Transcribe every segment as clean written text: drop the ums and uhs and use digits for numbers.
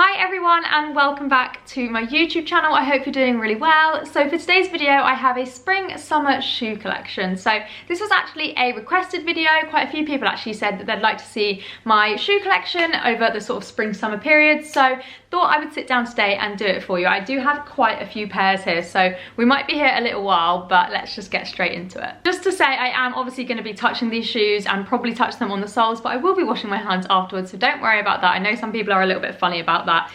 Hi everyone and welcome back to my YouTube channel. I hope you're doing really well. So for today's video I have a spring summer shoe collection. So this was actually a requested video. Quite a few people actually said that they'd like to see my shoe collection over the sort of spring summer period. So thought I would sit down today and do it for you. I do have quite a few pairs here, so we might be here a little while, but let's just get straight into it. Just to say, I am obviously going to be touching these shoes and probably touch them on the soles, but I will be washing my hands afterwards, so don't worry about that. I know some people are a little bit funny about that,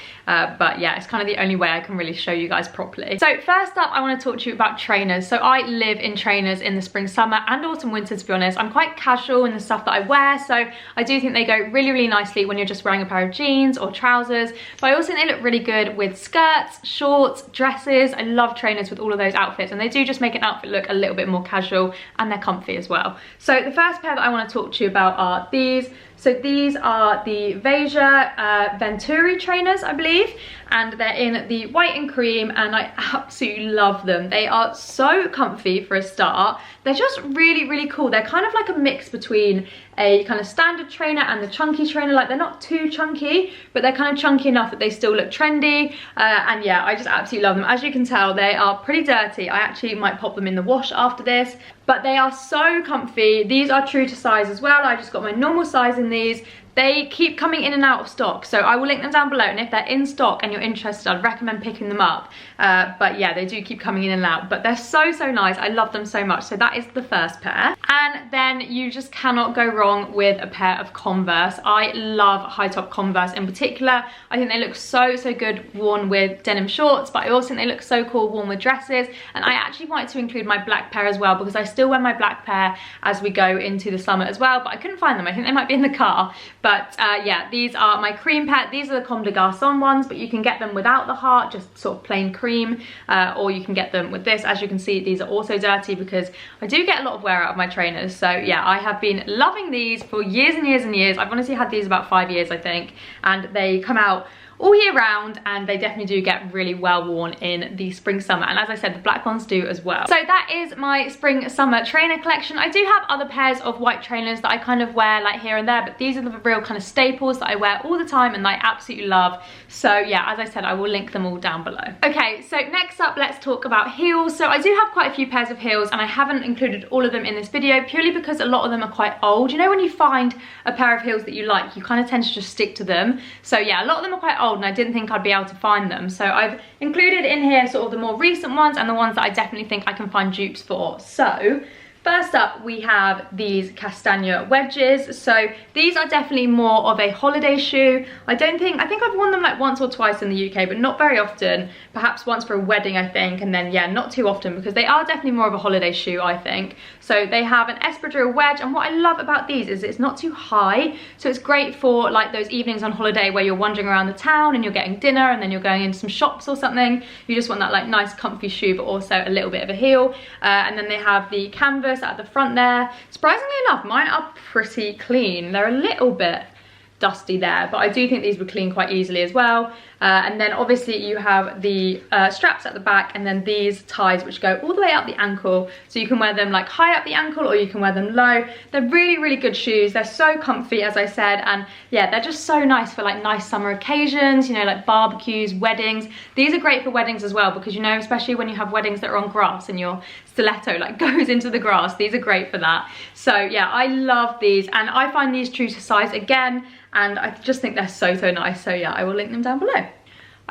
but yeah, it's kind of the only way I can really show you guys properly. So first up, I want to talk to you about trainers. So I live in trainers in the spring, summer and autumn, winter, to be honest. I'm quite casual in the stuff that I wear, so I do think they go really, really nicely when you're just wearing a pair of jeans or trousers, but I also think they look really good with skirts, shorts, dresses. I love trainers with all of those outfits, and they do just make an outfit look a little bit more casual, and they're comfy as well. So the first pair that I want to talk to you about are these. So these are the Vajra Venturi trainers, I believe, and they're in the white and cream, and I absolutely love them. They are so comfy for a start. They're just really, really cool. They're kind of like a mix between a kind of standard trainer and the chunky trainer. Like, they're not too chunky, but they're kind of chunky enough that they still look trendy. And yeah, I just absolutely love them. As you can tell, they are pretty dirty. I actually might pop them in the wash after this, but they are so comfy. These are true to size as well. I just got my normal size in these. They keep coming in and out of stock, so I will link them down below, and if they're in stock and you're interested, I'd recommend picking them up. But yeah, they do keep coming in and out, but they're so nice. I love them so much. So that is the first pair. And then you just cannot go wrong with a pair of Converse. I love high top Converse in particular. I think they look so good worn with denim shorts, but I also think they look so cool worn with dresses. And I actually wanted to include my black pair as well, because I still wear my black pair as we go into the summer as well, but I couldn't find them. I think they might be in the car. But yeah, these are my cream pair. These are the Comme des Garçons ones, but you can get them without the heart, just sort of plain cream, or you can get them with this. As you can see, these are also dirty because I do get a lot of wear out of my trainers. So yeah, I have been loving these for years and years and years. I've honestly had these about 5 years, I think, and they come out all year round, and they definitely do get really well worn in the spring summer, and as I said, the black ones do as well. So that is my spring summer trainer collection. I do have other pairs of white trainers that I kind of wear like here and there, but these are the real kind of staples that I wear all the time and I absolutely love. So yeah, as I said, I will link them all down below. Okay, so next up, let's talk about heels. So I do have quite a few pairs of heels, and I haven't included all of them in this video purely because a lot of them are quite old. You know, when you find a pair of heels that you like, you kind of tend to just stick to them. So yeah, a lot of them are quite old, and I didn't think I'd be able to find them, so I've included in here sort of the more recent ones and the ones that I definitely think I can find dupes for. So first up, we have these Castagna wedges. So these are definitely more of a holiday shoe. I think I've worn them like once or twice in the UK, but not very often. Perhaps once for a wedding, I think, and then yeah, not too often, because they are definitely more of a holiday shoe, I think. So they have an Espadrille wedge, and what I love about these is it's not too high, so it's great for like those evenings on holiday where you're wandering around the town and you're getting dinner and then you're going into some shops or something. You just want that like nice comfy shoe, but also a little bit of a heel. And then they have the canvas at the front there. Surprisingly enough, mine are pretty clean. They're a little bit dusty there, but I do think these would clean quite easily as well. And then obviously you have the straps at the back, and then these ties which go all the way up the ankle, so you can wear them like high up the ankle or you can wear them low. They're really good shoes. They're so comfy, as I said, and yeah, they're just so nice for like nice summer occasions, you know, like barbecues, weddings. These are great for weddings as well, because you know, especially when you have weddings that are on grass and your stiletto like goes into the grass, these are great for that. So yeah, I love these, and I find these true to size again, and I just think they're so nice. So yeah, I will link them down below.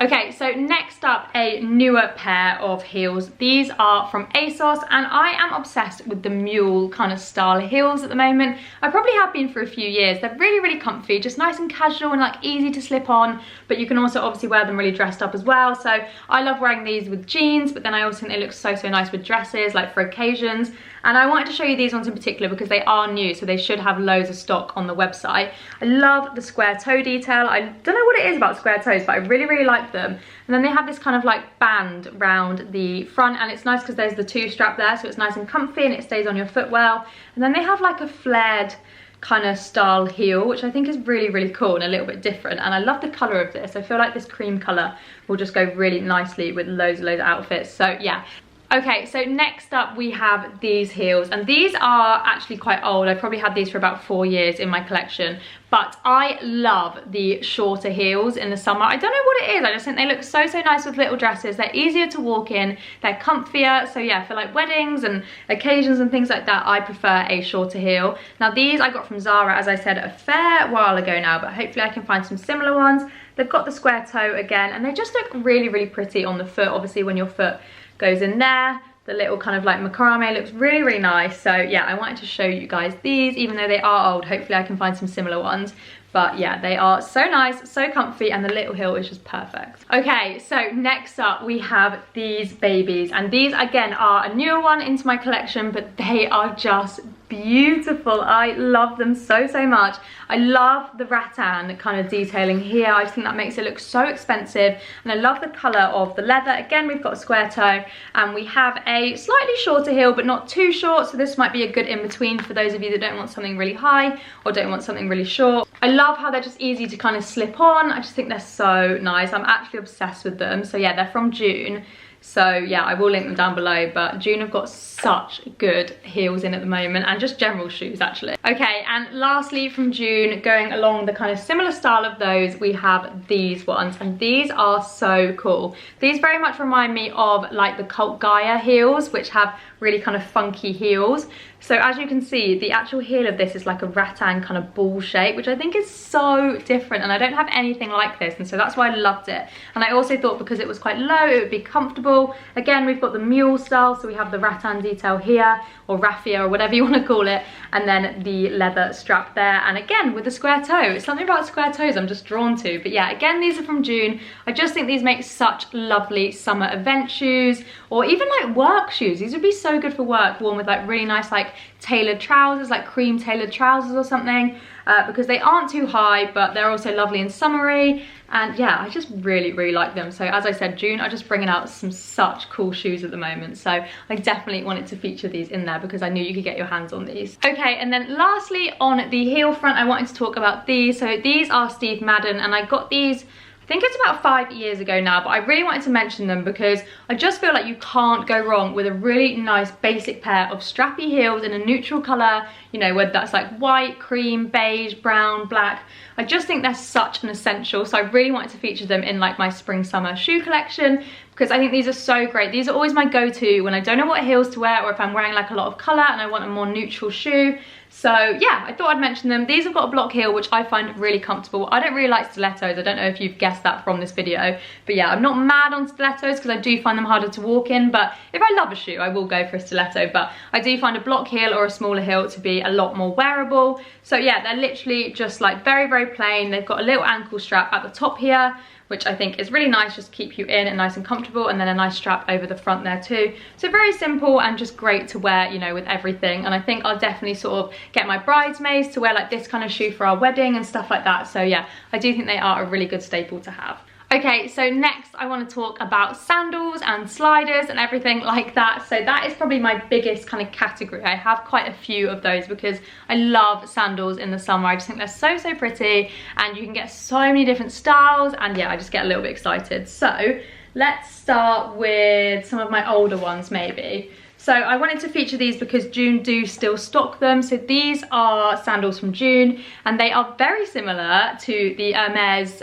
Okay, so next up, a newer pair of heels. These are from ASOS, and I am obsessed with the mule kind of style heels at the moment. I probably have been for a few years. They're really comfy, just nice and casual and like easy to slip on, but you can also obviously wear them really dressed up as well. So I love wearing these with jeans, but then I also think they look so nice with dresses, like for occasions. And I wanted to show you these ones in particular because they are new, so they should have loads of stock on the website. I love the square toe detail. I don't know what it is about square toes, but I really like them. And then they have this kind of like band round the front, and it's nice because there's the two strap there, so it's nice and comfy and it stays on your foot well. And then they have like a flared kind of style heel, which I think is really cool and a little bit different. And I love the color of this. I feel like this cream color will just go really nicely with loads of outfits. So yeah, Okay, so next up we have these heels, and these are actually quite old. I've probably had these for about 4 years in my collection, but I love the shorter heels in the summer. I don't know what it is, I just think they look so nice with little dresses. They're easier to walk in, they're comfier, so yeah, for like weddings and occasions and things like that, I prefer a shorter heel. Now these I got from Zara, as I said, a fair while ago now, but hopefully I can find some similar ones. They've got the square toe again, and they just look really pretty on the foot. Obviously when your foot goes in there, the little kind of like macrame looks really nice. So yeah, I wanted to show you guys these, even though they are old. Hopefully I can find some similar ones. But yeah, they are so nice, so comfy, and the little heel is just perfect. Okay, so next up we have these babies, and these again are a newer one into my collection, but they are just beautiful. I love them so much. I love the rattan kind of detailing here. I just think that makes it look so expensive, and I love the color of the leather. Again, we've got a square toe, and we have a slightly shorter heel, but not too short, so this might be a good in-between for those of you that don't want something really high or don't want something really short. I love how they're just easy to kind of slip on. I just think they're so nice. I'm actually obsessed with them. So yeah, they're from June. So yeah, I will link them down below, but June have got such good heels in at the moment, and just general shoes actually. Okay, and lastly from June, going along the kind of similar style of those, we have these ones, and these are so cool. These very much remind me of like the Cult Gaia heels, which have really kind of funky heels. So as you can see, the actual heel of this is like a rattan kind of ball shape, which I think is so different, and I don't have anything like this, and so that's why I loved it. And I also thought because it was quite low, it would be comfortable. Again, we've got the mule style, so we have the rattan detail here, or raffia, or whatever you want to call it, and then the leather strap there, and again with the square toe. It's something about square toes I'm just drawn to. But yeah, again, these are from June. I just think these make such lovely summer event shoes, or even like work shoes. These would be so good for work, worn with like really nice like tailored trousers, like cream tailored trousers or something, because they aren't too high, but they're also lovely and summery. And yeah, I just really like them. So as I said, June are just bringing out some such cool shoes at the moment, so I definitely wanted to feature these in there because I knew you could get your hands on these. Okay, and then lastly on the heel front, I wanted to talk about these. So these are Steve Madden, and I got these, I think it's about 5 years ago now, but I really wanted to mention them because I just feel like you can't go wrong with a really nice basic pair of strappy heels in a neutral colour, you know, whether that's like white, cream, beige, brown, black. I just think they're such an essential, so I really wanted to feature them in like my spring summer shoe collection because I think these are so great. These are always my go-to when I don't know what heels to wear, or if I'm wearing like a lot of colour and I want a more neutral shoe. So yeah, I thought I'd mention them. These have got a block heel, which I find really comfortable. I don't really like stilettos. I don't know if you've guessed that from this video, but yeah, I'm not mad on stilettos because I do find them harder to walk in, but if I love a shoe, I will go for a stiletto. But I do find a block heel or a smaller heel to be a lot more wearable. So yeah, they're literally just like very plain. They've got a little ankle strap at the top here, which I think is really nice, just to keep you in and nice and comfortable, and then a nice strap over the front there too. So very simple and just great to wear, you know, with everything. And I think I'll definitely sort of get my bridesmaids to wear like this kind of shoe for our wedding and stuff like that. So yeah, I do think they are a really good staple to have. Okay, so next I want to talk about sandals and sliders and everything like that. So that is probably my biggest kind of category. I have quite a few of those because I love sandals in the summer. I just think they're so pretty, and you can get so many different styles, and yeah, I just get a little bit excited. So let's start with some of my older ones maybe. So I wanted to feature these because June do still stock them. So these are sandals from June, and they are very similar to the Hermes,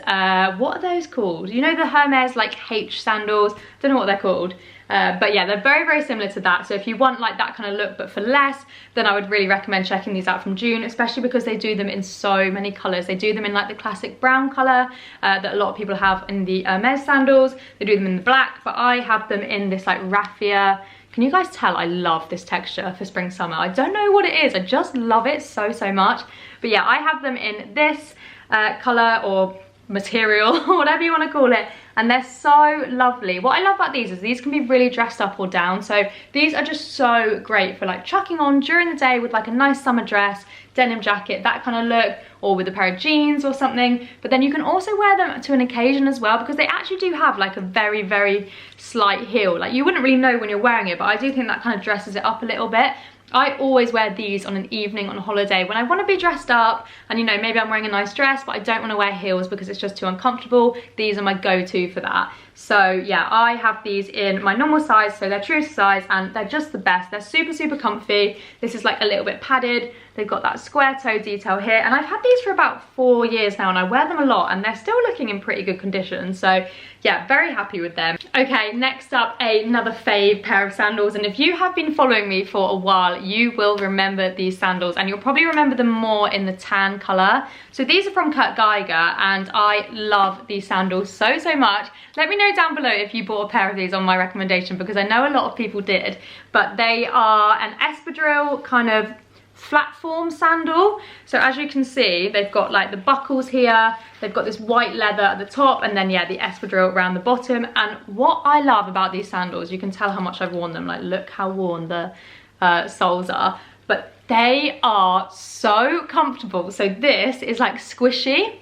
what are those called? You know, the Hermes like H sandals, don't know what they're called. But yeah, they're very similar to that. So if you want like that kind of look but for less, then I would really recommend checking these out from June, especially because they do them in so many colors. They do them in like the classic brown color that a lot of people have in the Hermes sandals. They do them in the black, but I have them in this like raffia. Can you guys tell I love this texture for spring summer? I don't know what it is, I just love it so much. But yeah, I have them in this color or material, whatever you want to call it, and they're so lovely. What I love about these is these can be really dressed up or down, so these are just so great for like chucking on during the day with like a nice summer dress, denim jacket, that kind of look, or with a pair of jeans or something. But then you can also wear them to an occasion as well, because they actually do have like a very slight heel. Like you wouldn't really know when you're wearing it, but I do think that kind of dresses it up a little bit. I always wear these on an evening on holiday when I want to be dressed up, and you know, maybe I'm wearing a nice dress but I don't want to wear heels because it's just too uncomfortable. These are my go-to for that. So yeah, I have these in my normal size, so they're true to size, and they're just the best. They're super, super comfy. This is like a little bit padded. They've got that square toe detail here, and I've had these for about 4 years now, and I wear them a lot, and they're still looking in pretty good condition. So yeah, very happy with them. Okay, next up, another fave pair of sandals, and if you have been following me for a while, you will remember these sandals, and you'll probably remember them more in the tan color. So these are from Kurt Geiger, and I love these sandals so, so much. Let me know down below if you bought a pair of these on my recommendation, because I know a lot of people did, but they are an espadrille kind of flat form sandal. So as you can see, they've got like the buckles here, they've got this white leather at the top, and then yeah, the espadrille around the bottom. And what I love about these sandals, you can tell how much I've worn them, like look how worn the soles are, but they are so comfortable. So this is like squishy,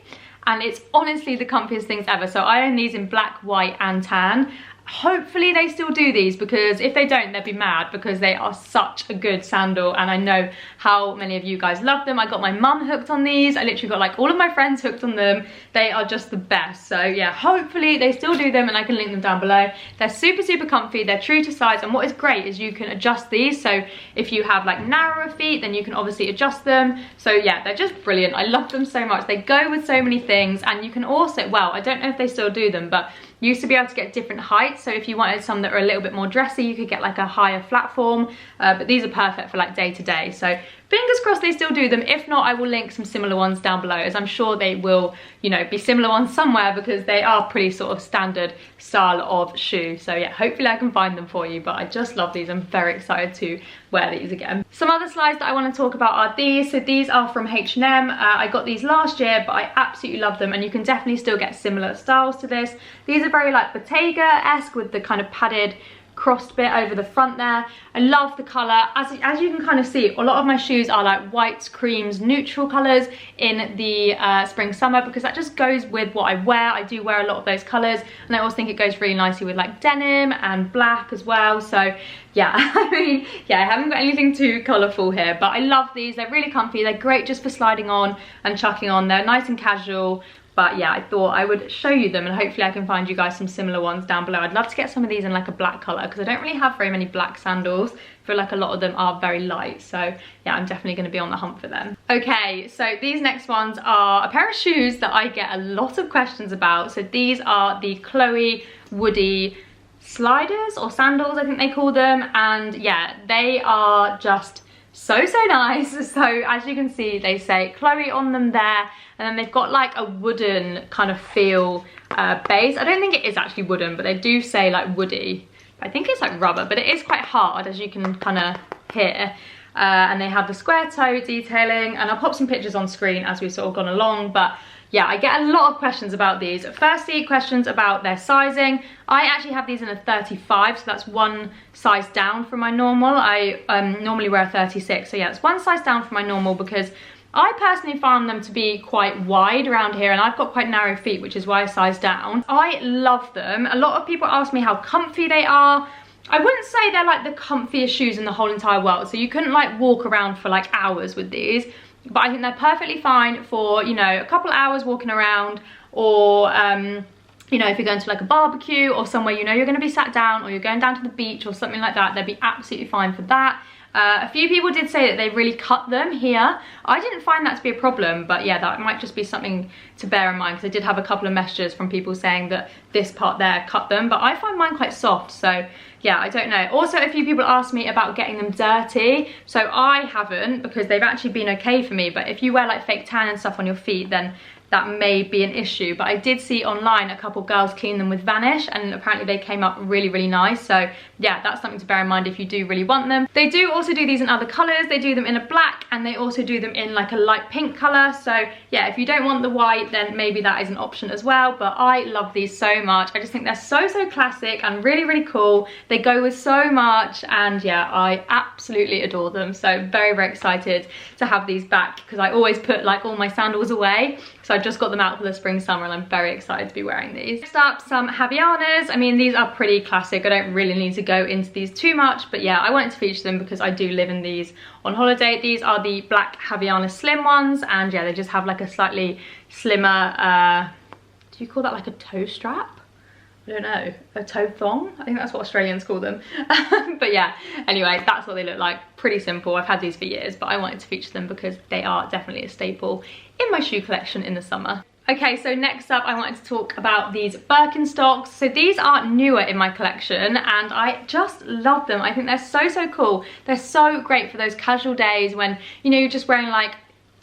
and it's honestly the comfiest things ever. So I own these in black, white and tan. Hopefully they still do these, because if they don't, they'd be mad, because they are such a good sandal, and I know how many of you guys love them. I got my mum hooked on these. I literally got like all of my friends hooked on them. They are just the best. So yeah, hopefully they still do them, and I can link them down below. They're super, super comfy. They're true to size, and what is great is you can adjust these. So if you have like narrower feet, then you can obviously adjust them. So yeah, they're just brilliant. I love them so much. They go with so many things, and you can also, well, I don't know if they still do them, but you used to be able to get different heights. So if you wanted some that are a little bit more dressy, you could get like a higher flat form, but these are perfect for like day to day. So fingers crossed they still do them. If not, I will link some similar ones down below, as I'm sure they will, you know, be similar ones somewhere, because they are pretty sort of standard style of shoe. So yeah, hopefully I can find them for you, but I just love these. I'm very excited to wear these again. Some other slides that I want to talk about are these. So these are from H&M. I got these last year, but I absolutely love them, and you can definitely still get similar styles to this. These are very like Bottega-esque with the kind of padded crossed bit over the front there. I love the colour. As you can kind of see, a lot of my shoes are like whites, creams, neutral colours in the spring summer, because that just goes with what I wear. I do wear a lot of those colours, and I also think it goes really nicely with like denim and black as well. So yeah, I mean, yeah, I haven't got anything too colourful here, but I love these. They're really comfy. They're great just for sliding on and chucking on. They're nice and casual. But yeah, I thought I would show you them, and hopefully I can find you guys some similar ones down below. I'd love to get some of these in like a black colour, because I don't really have very many black sandals. I feel like a lot of them are very light. So yeah, I'm definitely going to be on the hunt for them. Okay, so these next ones are a pair of shoes that I get a lot of questions about. So these are the Chloe Woody sliders, or sandals I think they call them. And yeah, they are just so nice. So as you can see, they say Chloe on them there, and then they've got like a wooden kind of feel base. I don't think it is actually wooden, but they do say like woody. I think it's like rubber, but it is quite hard, as you can kind of hear. And they have the square toe detailing, and I'll pop some pictures on screen as we've sort of gone along. But yeah, I get a lot of questions about these. Firstly, questions about their sizing. I actually have these in a 35, so that's one size down from my normal. I normally wear a 36, so yeah, it's one size down from my normal, because I personally found them to be quite wide around here, and I've got quite narrow feet, which is why I sized down. I love them. A lot of people ask me how comfy they are. I wouldn't say they're like the comfiest shoes in the whole entire world, so you couldn't like walk around for like hours with these. But I think they're perfectly fine for, you know, a couple of hours walking around, or you know, if you're going to like a barbecue or somewhere you know you're going to be sat down, or you're going down to the beach or something like that, they'd be absolutely fine for that. A few people did say that they really cut them here. I didn't find that to be a problem, but yeah, that might just be something to bear in mind, because I did have a couple of messages from people saying that this part there cut them, but I find mine quite soft, so yeah, I don't know. Also, a few people asked me about getting them dirty, so I haven't, because they've actually been okay for me. But if you wear like fake tan and stuff on your feet, then that may be an issue. But I did see online a couple girls clean them with Vanish, and apparently they came up really nice. So yeah, that's something to bear in mind if you do really want them. They do also do these in other colours. They do them in a black, and they also do them in like a light pink colour. So yeah, if you don't want the white, then maybe that is an option as well. But I love these so much. I just think they're so classic and really cool. They go with so much, and yeah, I absolutely adore them. So very excited to have these back, because I always put like all my sandals away. So I've just got them out for the spring summer, and I'm very excited to be wearing these. Next up, some Javianas. I mean, these are pretty classic. I don't really need to go into these too much, but yeah, I wanted to feature them because I do live in these on holiday. These are the black Javiana slim ones, and yeah, they just have like a slightly slimmer, do you call that like a toe strap? I don't know, a toe thong? I think that's what Australians call them. But yeah, anyway, that's what they look like. Pretty simple. I've had these for years, but I wanted to feature them because they are definitely a staple in my shoe collection in the summer. Okay, so next up I wanted to talk about these Birkenstocks. So these are newer in my collection and I just love them. I think they're so, so cool. They're so great for those casual days when, you know, you're just wearing like,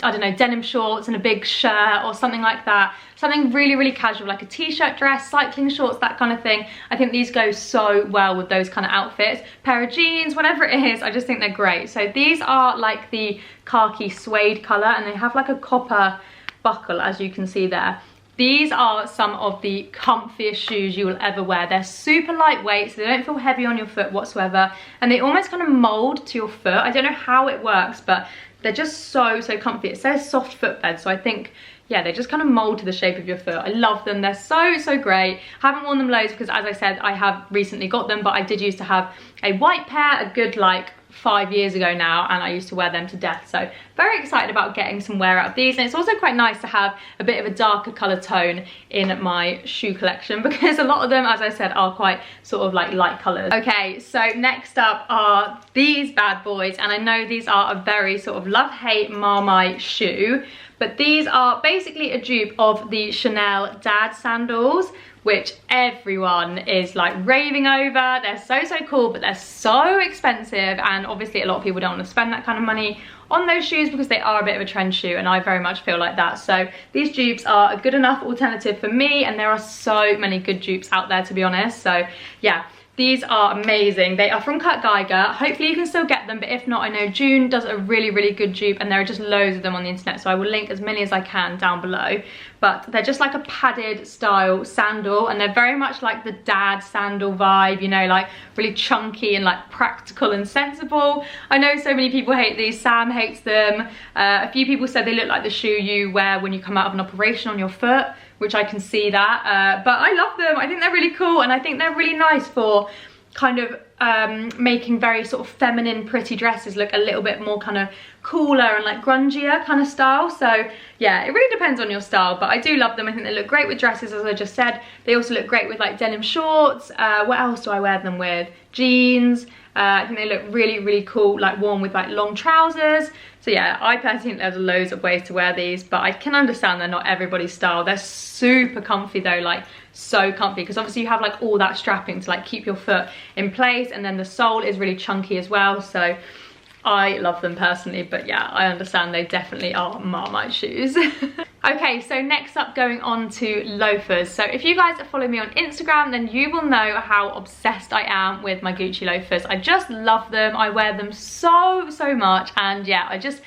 I don't know, denim shorts and a big shirt or something like that. Something really, really casual, like a t-shirt dress, cycling shorts, that kind of thing. I think these go so well with those kind of outfits. Pair of jeans, whatever it is, I just think they're great. So these are like the khaki suede colour and they have like a copper buckle, as you can see there. These are some of the comfiest shoes you will ever wear. They're super lightweight, so they don't feel heavy on your foot whatsoever. And they almost kind of mold to your foot. I don't know how it works, but they're just so, so comfy. It says soft footbed, so I think, yeah, they just kind of mold to the shape of your foot. I love them. They're so, so great. I haven't worn them loads because, as I said, I have recently got them, but I did used to have a white pair, a good like 5 years ago now, and I used to wear them to death. So very excited about getting some wear out of these. And it's also quite nice to have a bit of a darker colour tone in my shoe collection because a lot of them, as I said, are quite sort of like light colours. Okay, so next up are these bad boys, and I know these are a very sort of love-hate Marmite shoe, but these are basically a dupe of the Chanel Dad sandals, which everyone is like raving over. They're so, so cool, but they're so expensive, and obviously a lot of people don't want to spend that kind of money on those shoes because they are a bit of a trend shoe, and I very much feel like that. So these dupes are a good enough alternative for me, and there are so many good dupes out there, to be honest. So yeah, these are amazing. They are from Kurt Geiger. Hopefully you can still get them, but if not, I know June does a really, really good dupe, and there are just loads of them on the internet, so I will link as many as I can down below. But they're just like a padded style sandal, and they're very much like the dad sandal vibe, you know, like really chunky and like practical and sensible. I know so many people hate these. Sam hates them. A few people said they look like the shoe you wear when you come out of an operation on your foot, which I can see that, but I love them. I think they're really cool, and I think they're really nice for kind of making very sort of feminine, pretty dresses look a little bit more kind of cooler and like grungier kind of style. So yeah, it really depends on your style, but I do love them. I think they look great with dresses, as I just said. They also look great with like denim shorts. What else do I wear them with? Jeans. I think they look really, really cool, like worn with like long trousers. So yeah, I personally think there's loads of ways to wear these, but I can understand they're not everybody's style. They're super comfy though, like so comfy, because obviously you have like all that strapping to like keep your foot in place, and then the sole is really chunky as well. So I love them personally, but yeah, I understand they definitely are Marmite shoes. Okay, so next up, going on to loafers. So if you guys follow me on Instagram, then you will know how obsessed I am with my Gucci loafers. I just love them. I wear them so, so much, and yeah, I just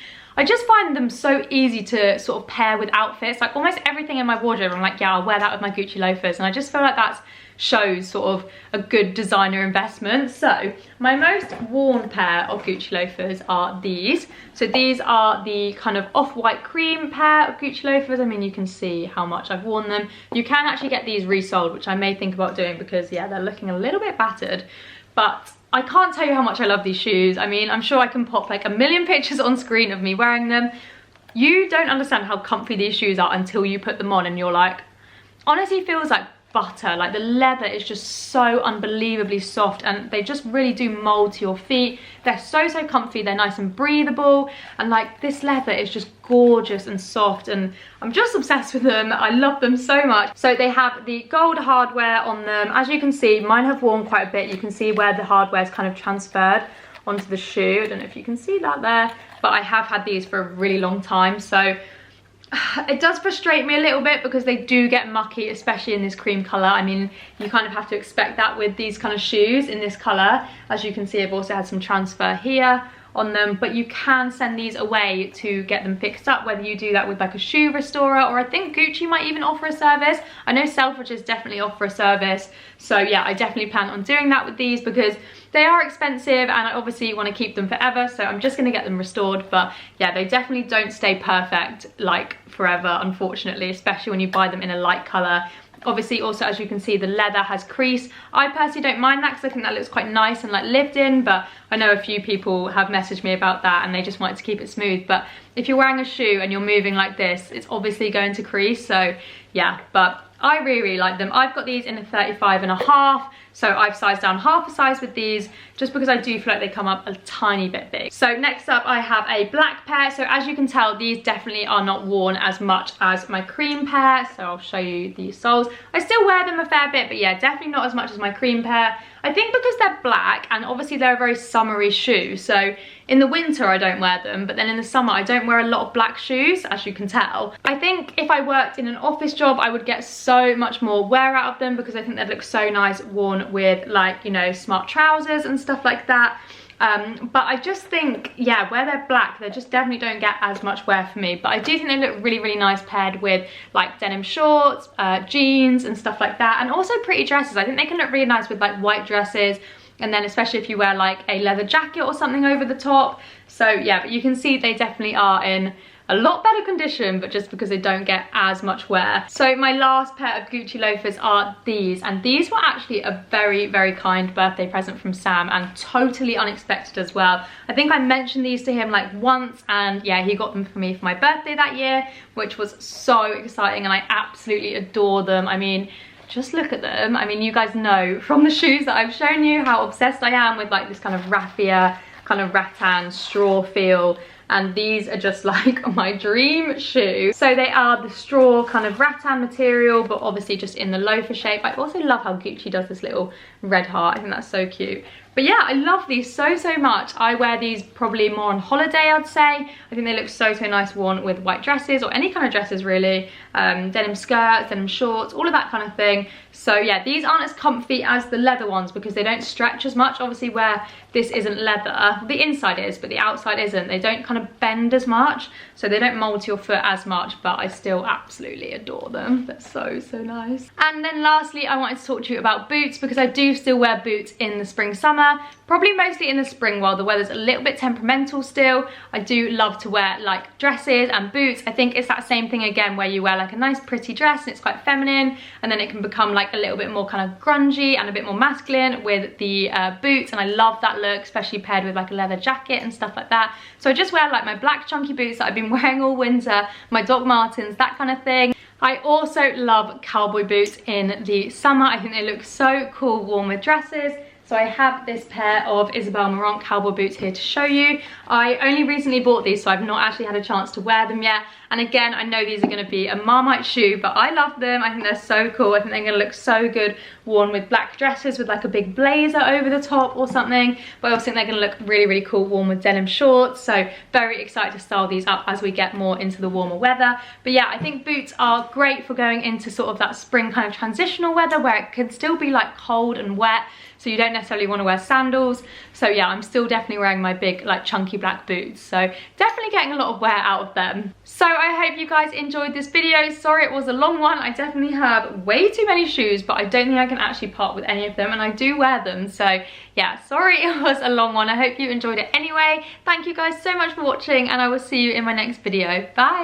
find them so easy to sort of pair with outfits. Like almost everything in my wardrobe, I'm like, yeah, I'll wear that with my Gucci loafers, and I just feel like that's shows sort of a good designer investment. So my most worn pair of Gucci loafers are these. So these are the kind of off-white cream pair of Gucci loafers. I mean, you can see how much I've worn them. You can actually get these resold, which I may think about doing because yeah, they're looking a little bit battered, but I can't tell you how much I love these shoes. I mean, I'm sure I can pop like a million pictures on screen of me wearing them. You don't understand how comfy these shoes are until you put them on, and you're like, honestly feels like butter. Like the leather is just so unbelievably soft, and they just really do mold to your feet. They're so, so comfy. They're nice and breathable, and like this leather is just gorgeous and soft, and I'm just obsessed with them. I love them so much. So they have the gold hardware on them. As you can see, mine have worn quite a bit. You can see where the hardware is kind of transferred onto the shoe. I don't know if you can see that there, but I have had these for a really long time, so it does frustrate me a little bit because they do get mucky, especially in this cream colour. I mean, you kind of have to expect that with these kind of shoes in this colour. As you can see, I've also had some transfer here on them, but you can send these away to get them fixed up, whether you do that with like a shoe restorer, or I think Gucci might even offer a service. I know Selfridges definitely offer a service, so yeah, I definitely plan on doing that with these because they are expensive and I obviously want to keep them forever, so I'm just going to get them restored. But yeah, they definitely don't stay perfect like forever, unfortunately, especially when you buy them in a light colour. Obviously, also, as you can see, the leather has crease. I personally don't mind that because I think that looks quite nice and like lived in, but I know a few people have messaged me about that and they just wanted to keep it smooth. But if you're wearing a shoe and you're moving like this, it's obviously going to crease. So yeah, but I really like them. I've got these in a 35.5, so I've sized down half a size with these just because I do feel like they come up a tiny bit big. So next up I have a black pair. So as you can tell, these definitely are not worn as much as my cream pair. So I'll show you the soles. I still wear them a fair bit, but yeah, definitely not as much as my cream pair. I think because they're black and obviously they're a very summery shoe. So in the winter I don't wear them, but then in the summer I don't wear a lot of black shoes, as you can tell. I think if I worked in an office job I would get so much more wear out of them because I think they'd look so nice worn with, like, you know, smart trousers and stuff like that. But I just think, yeah, where they're black, they just definitely don't get as much wear for me. But I do think they look really, really nice paired with like denim shorts, jeans and stuff like that. And also pretty dresses. I think they can look really nice with like white dresses. And then especially if you wear like a leather jacket or something over the top. So yeah, but you can see they definitely are in a lot better condition, but just because they don't get as much wear. So my last pair of Gucci loafers are these, and these were actually a very, very kind birthday present from Sam and totally unexpected as well. I think I mentioned these to him like once, and yeah, he got them for me for my birthday that year, which was so exciting, and I absolutely adore them. I mean, just look at them. I mean, you guys know from the shoes that I've shown you how obsessed I am with like this kind of raffia, kind of rattan straw feel. And these are just like my dream shoe. So they are the straw kind of rattan material, but obviously just in the loafer shape. I also love how Gucci does this little red heart. I think that's so cute. But yeah, I love these so, so much. I wear these probably more on holiday, I'd say. I think they look so, so nice worn with white dresses or any kind of dresses really. Denim skirts, denim shorts, all of that kind of thing. So yeah, these aren't as comfy as the leather ones because they don't stretch as much. Obviously where this isn't leather, the inside is, but the outside isn't. They don't kind of bend as much, so they don't mold to your foot as much, but I still absolutely adore them. They're so, so nice. And then lastly, I wanted to talk to you about boots because I do still wear boots in the spring, summer. Probably mostly in the spring while the weather's a little bit temperamental still. I do love to wear like dresses and boots. I think it's that same thing again where you wear like a nice pretty dress and it's quite feminine, and then it can become like a little bit more kind of grungy and a bit more masculine with the boots, and I love that look, especially paired with like a leather jacket and stuff like that. So I just wear like my black chunky boots that I've been wearing all winter, my Doc Martens, that kind of thing. I also love cowboy boots in the summer. I think they look so cool worn with dresses. So I have this pair of Isabel Marant Cowboy boots here to show you. I only recently bought these, so I've not actually had a chance to wear them yet. And again, I know these are going to be a Marmite shoe, but I love them. I think they're so cool. I think they're going to look so good worn with black dresses with like a big blazer over the top or something. But I also think they're going to look really, really cool worn with denim shorts. So very excited to style these up as we get more into the warmer weather. But yeah, I think boots are great for going into sort of that spring kind of transitional weather where it can still be like cold and wet. So you don't necessarily want to wear sandals. So yeah, I'm still definitely wearing my big like chunky black boots. So definitely getting a lot of wear out of them. So I hope you guys enjoyed this video. Sorry it was a long one. I definitely have way too many shoes, but I don't think I can actually part with any of them, and I do wear them. So yeah, sorry it was a long one. I hope you enjoyed it anyway. Thank you guys so much for watching, and I will see you in my next video. Bye.